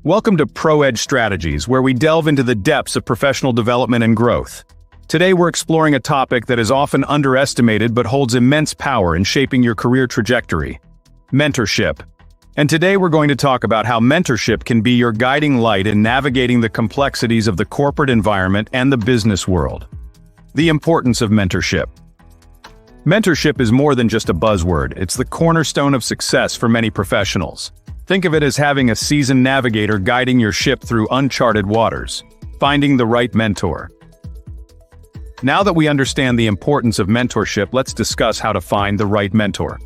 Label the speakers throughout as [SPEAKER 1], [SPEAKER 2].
[SPEAKER 1] Welcome to ProEdge Strategies, where we delve into the depths of professional development and growth. Today we're exploring a topic that is often underestimated but holds immense power in shaping your career trajectory: mentorship. And today we're going to talk about how mentorship can be your guiding light in navigating the complexities of the corporate environment and the business world. The importance of mentorship. Mentorship is more than just a buzzword, it's the cornerstone of success for many professionals. Think of it as having a seasoned navigator guiding your ship through uncharted waters. Finding the right mentor. Now that we understand the importance of mentorship, let's discuss how to find the right mentor.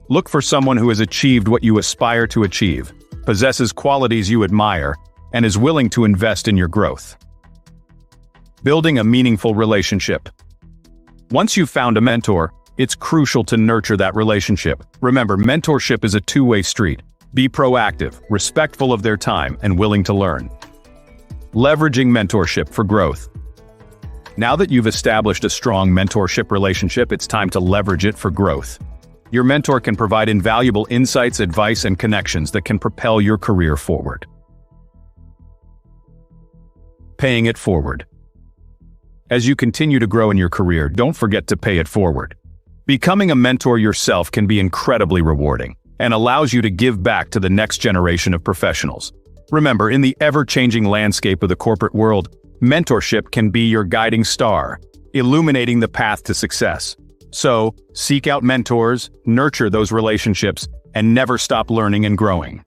[SPEAKER 1] Look for someone who has achieved what you aspire to achieve, possesses qualities you admire, and is willing to invest in your growth. Building a meaningful relationship. Once you've found a mentor, it's crucial to nurture that relationship. Remember, mentorship is a two-way street. Be proactive, respectful of their time, and willing to learn. Leveraging mentorship for growth. Now that you've established a strong mentorship relationship, it's time to leverage it for growth. Your mentor can provide invaluable insights, advice, and connections that can propel your career forward. Paying it forward. As you continue to grow in your career, don't forget to pay it forward. Becoming a mentor yourself can be incredibly rewarding and allows you to give back to the next generation of professionals. Remember, in the ever-changing landscape of the corporate world, mentorship can be your guiding star, illuminating the path to success. So, seek out mentors, nurture those relationships, and never stop learning and growing.